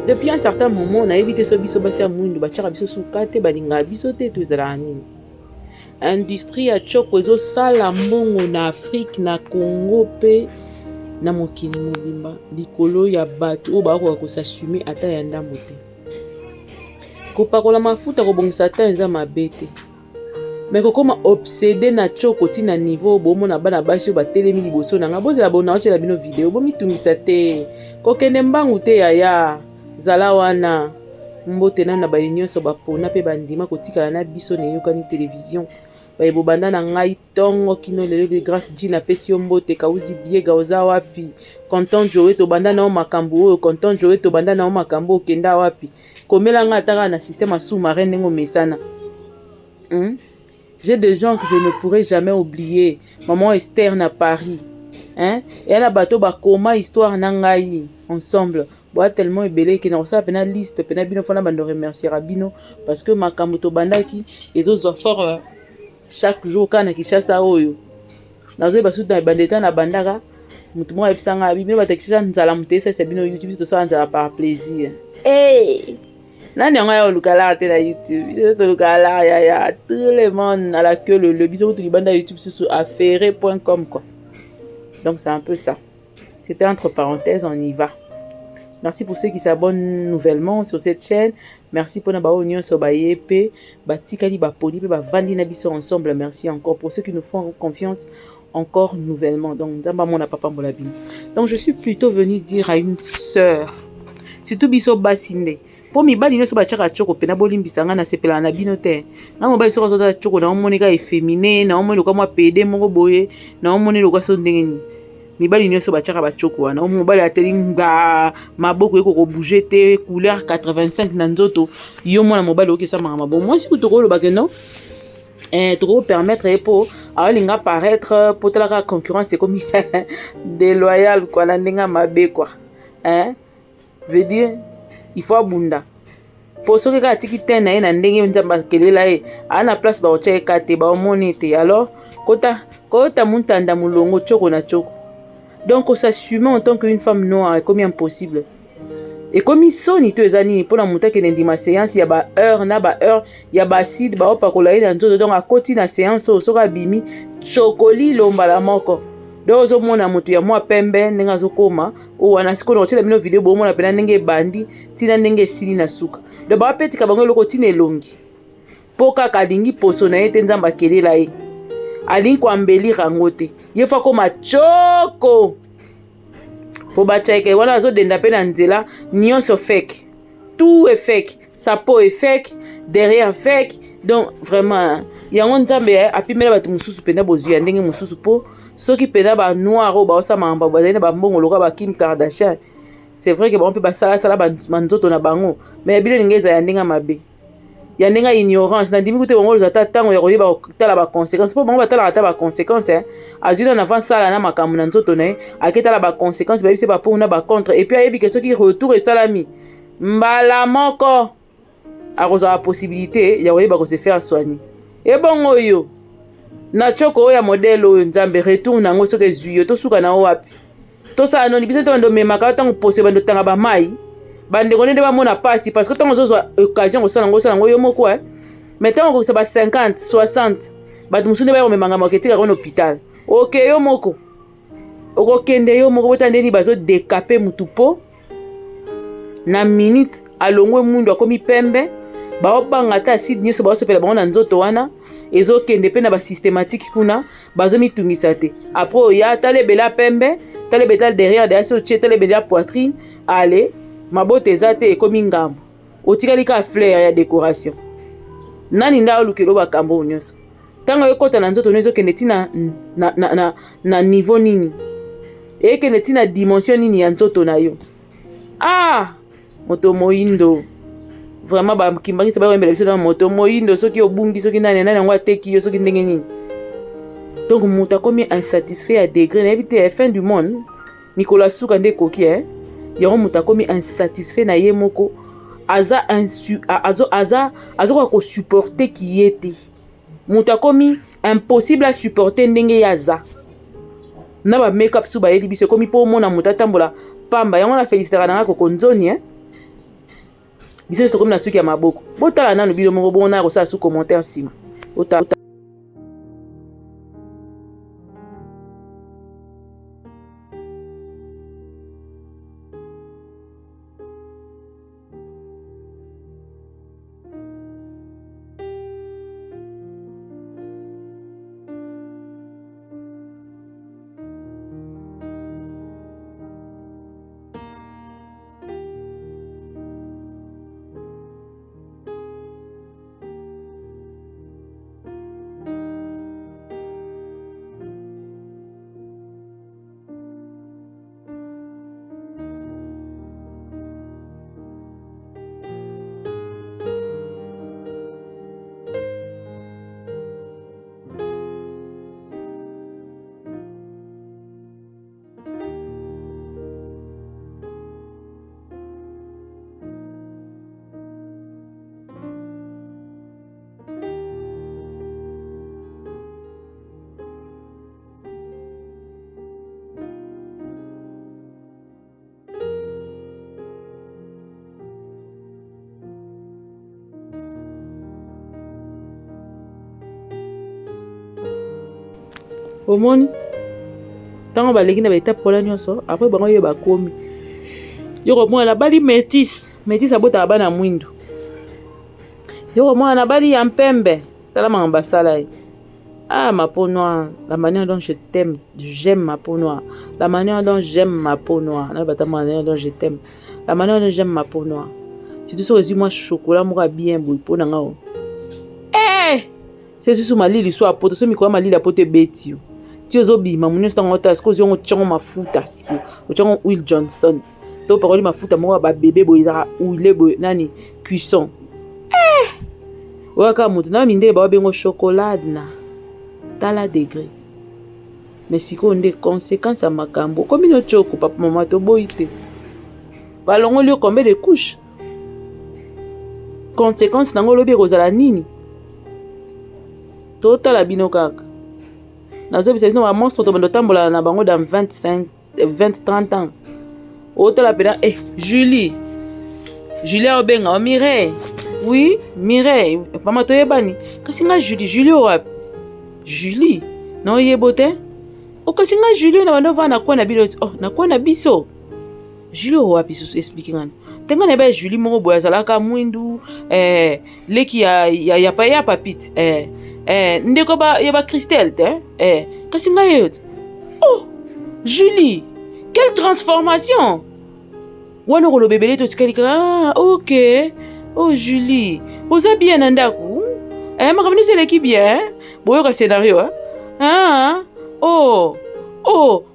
Depuis un certain moment, on a évité ce biso basi ya mwindu, bachaka biso sukate, balinga biso te tozala nini. Industrie ya choko ezo sala mbongo na Afrique, na Congo pe na mokili mobimba likolo ya bato oyo bakoka kosasume ata ya ndambo te. Kopakola mafuta kobongisa ata eza mabe te. Mais kokoma obsédé na choko ti na niveau bomona bana basi oyo batelemi liboso nanga bozela bona otela bino video bomitungisa te. Kokende mbangu te yaya zala wana mbote na baye nyonso bapona pe bandima kotikala na biso na yokani télévision. Baye bobanda na ngai tongo kino lelo de grâce Jina pesi yo mbote kauzi biega oza wapi. Content Joe to banda na makambo oyo Content Joe to banda na makambo okenda wapi. Komela nga ataka na système sous-marin nengo mesana. J'ai des gens que je ne pourrai jamais oublier. Maman Esther na Paris. Et elle a bateau ba koma histoire na ngai ensemble. Boa tellement ebelé que na ça pena liste pena bino fona bando remercier Rabino parce que makambo to bandaki les autres fort chaque jour kana kishasa oyo. Nazo basuta bandeta na bandaka mutu mo ebisanga bino batekisha nzala mutesa sabino YouTube to ça nzala par plaisir. Nani yango ya olukala te na YouTube biso to lukala ya tout le monde à la queue le biso to libanda YouTube sur affaire.com quoi. Donc c'est un peu ça. C'était entre parenthèses, on y va. Merci pour ceux qui s'abonnent nouvellement sur cette chaîne. Merci pour n'avoir union sur Bayepe, Batikali, Bapoli, Bavandi Nabiso ensemble. Merci encore pour ceux qui nous font confiance encore nouvellement. Donc, donc je suis plutôt venue dire à une sœur, surtout Biso Basinde. Pour mi bali no so bachaka choko pena bolimbisanga na sepela na bino te. Na mo bali so so choko na monika efféminé, na mo loka mo pede moko boye, na mo ne loka so ndengeni. Mibali nyonso bachaka bachoko wana o mobali atelinga maboko eko bouger te couleur 85 na nzoto yo mwana mobali okesa mama moi si to lo bakeno trop permettre pour alinga paraître pour la concurrence c'est comme déloyal quoi na ndenga mabe quoi veut dire il faut abunda pour ce que ka tiki tena na ndenge nzamba kelela ana place ba ocheka te ba monite alors kota muntanda mulongo choko na choko. Donc, on s'assume en tant qu'une femme noire, comme impossible. Et comme ils sont, ils te zani pour la montée que dans séance, il y a ba heure, il y a ba acide, ba opa kola dans tout donc à côté na séance, au sera bimi, chocoli lomba la moko. Donc, au moins na moto ya moi pembe, nenga zokoma, ou anasko na tela bino vidéo, bon moi na pena nenge bandi, tina nenge sili na suka. De ba peti kabango loko tine longi. Poka kadingi poso na ete nzamba kelela e. Alinko ambeli rangote yefa koma choko po bachaike wana zo denda pe na nzela nyonso fake, tout est fake, sa peau est fake, derrière fake. Donc vraiment yango nzambe apimela batu mususu penda bozu ya ndenge mususu po soki penda ba noir o ba osa mamba bazana ba mbongo loka ba Kim Kardashian. C'est vrai que ba on peut ba sala ba nzoto na bango mais bilo ngeza ya ndenge mabe ya nenga ignorance na ndimi kute bongo zata tango ya koyeba tala ba conséquences po bongo batala ata ba conséquences azuna na avant sala na makamu na nzoto na aketala ba conséquences ba bise ba pour na ba contre et puis ayebi que ceux qui retour et salami mbala moko a koza la possibilité ya koyeba ko se faire soigner et bongo yo na choko ya modèle oyo nzambe retour nango soki ezuyo to suka na wapi to sa no libise to bando memaka tango pose bando tanga ba mai bande konende ba mona pasi parce que tant ozo occasion ko sala ngo yo moko mais tant ko ba 50 60 ba musune ba memanga maketika ko hôpital OK yo moko okokende yo moko botandeni bazo décaper mutupo na minute alongwe mundu akomi pembe ba obanga ta acide nyoso ba osopela bango na nzoto wana ezokende pe na ba systématique kuna bazo mitungisa te après ya talebela pembe talebela derrière so talebela poitrine allez mabote ezate ekomi ngambo otikali ka fleur ya décoration nani nda olukelo bakambo nyonso tanga yokota na nzoto nezo kende tina na niveau nini ekende tina dimension nini ya nzoto na yo moto moindo vraiment ba kimbangisa ba wembele biso na moto moindo soki obungi soki nani yango ateki yo soki ndenge nini donc moto akomi insatisfait à degré na ebite fin du monde Nicolas Souka nde koki yango muta komi insatisfait na ye moko aza ko supporter ki yete muta komi impossible à supporter ndenge yaza na ba make up su ba yeli biso komi po mona muta tambola pamba yango na féliciter na ko konzoni biso comme na suki ya maboko botala nanu bino moko bona ko sa sous commentaire sima ota omoni tango baleki na baétape kola nyonso après bango yo bakomi yo komona na bali métis abotaka bana mwindo yo komona na bali ya mpembe tala manga basala ye ma peau noire la manière dont je t'aime j'aime ma peau noire la manière dont j'aime ma peau noire na bata manière dont je t'aime la manière dont j'aime ma peau noire surtout so ezi moi chocolat moko bien boy po na ngao c'est sous malili so apoto so mikwa malili apoto beti yo ti ozobima munyo stango ta sikozi yongo tchongo mafuta siko otchongo Will Johnson to paroli mafuta moko ba bébé boyira huile boy nani cuisson waka mutu na minde ba bengo chocolat na tala degré mais siko nde conséquence à makambo comme no choko papa maman to boyite balongo lio combien de couches conséquence nango lobi kozala nini to tala bino kaka nazo bisa no monstre to bando tambola na bango dans 20-30 ans otala pena Julie obenga Mireille oui Mireille mama to yebani kasi nga Julie wapi Julie no yebote o kasi nga Julie na bando vana kwa na bino na kwa na biso Julie wapi so explique ngana tenga na ba Julie moko boya zalaka mwindu leki ya papite ndeko ba ya ba Christelle kasi nga yot Julie quelle transformation wana ko lobebele to tikalika OK Julie oza bien na ndaku makamini c'est l'équipe bien boyo ka scénario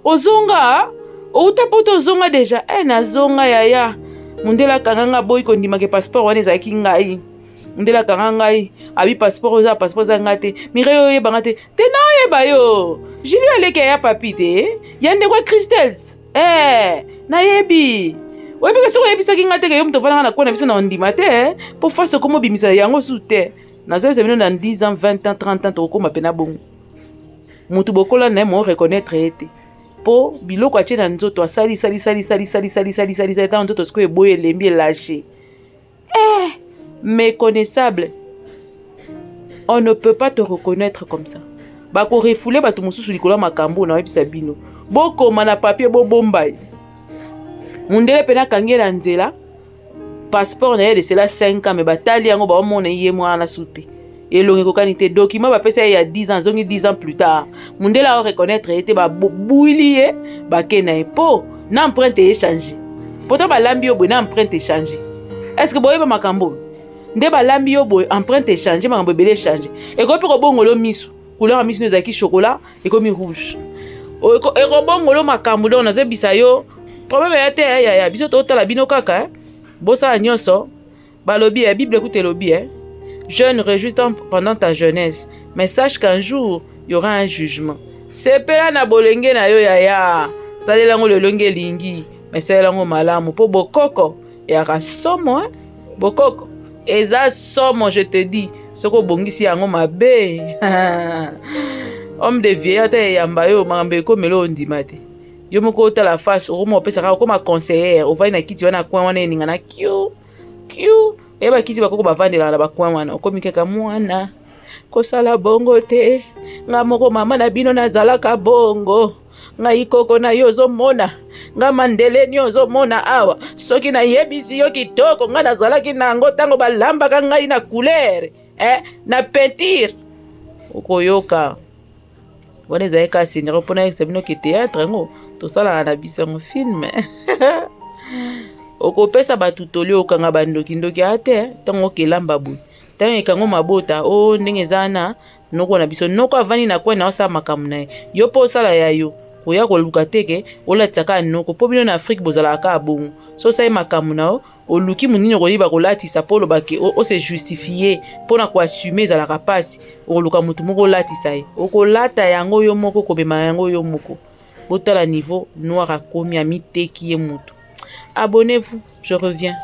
ozonga utapoto zonga déjà na zonga yaya mundela kanganga boy ko ndima ke passeport wana ezaki ngai ndela kanga ngai abi passeport za ngate Mireille oyeba ngate te na oyeba yo Julie aleke ya papi te yande kwa Christelle na yebi webi ke soko yebisaki ngate ke yo mto vana na kona biso na ndima te po face komo bimisa yango su te na zebe bino na 10 ans 20 ans 30 ans to koma pena bongo mutu bokola na mo reconnaître ete po biloko atie na nzoto asali ta nzoto siko eboye lembi lâché méconnaissable. On ne peut pas te reconnaître comme ça. Bako refoulé bato mususu likolo makambo na webisa bino. Boko mana papier bo bombay. Mundele pena kangela nzela. Passeport na yede cela 5 ans mais batali yango ba mona ye mwana sute. Elongi kokanite document ba pesa ya 10 ans zongi 10 ans plus tard. Mundela a reconnaître ete ba bouilier ba kena epo na empreinte échanger. Pourtant ba lambi yo na empreinte échanger. Est-ce que boyeba makambo? Nde balambi yo boy empreinte échanger makambo belé échanger et ko piko bongolo misu couleur misu ezaki chocolat et comme rouge e ko bongolo makambo do na zebisa yo problème ya te ya biso to tala bino kaka bosa nyonso balobi la Bible écoute lobi jeune réjouis-toi pendant ta jeunesse mais sache qu'un jour il y aura un jugement sepela na bolenge na yo ya salela ngo lelonge lingi mais salela ngo malamu po bokoko ya rasomo bokoko eza somo je te dis soko bongisi yango mabe homme de vieillard te yamba yo makambe ko melo ndima te yo moko ta la face o mo pesa ka ko ma conseiller o va na kiti wana kwa wana ninga na kiu e bakiti bakoko bavandela na bakwa wana okomi kaka mwana kosala bongo te nga moko mama na bino nazalaka bongo nga ikoko na yo ozomona nga mandeleni ozomona awa soki nayebisi yo kitoko nga nazalaki nango ntango balambaka ngai na couleur na peinture okoyoka wana ezali kasi ndeko mpona yekisa bino ke théâtre yango tosalaka na biso yango filme okopesa bato toli okanga bandokindoki ate ntango okelamba boye ntango ekango mabota ndenge eza na noko na biso noko avandi na kwe na osala makambo na ye yo mpo osala ya yo koya koluka teke olatisaka noko mpo bino na Afrique bozalaka bongo so osali makambo na yo oluki monini okoyiba kolatisa mpo olobake ose justifie mpona koassume ezalaka mpasi okoluka motu moko olatisa ye okolata yango yo moko kobema yango yo moko botala niveau noir akomi amiteki ye motu. Abonnez-vous, je reviens.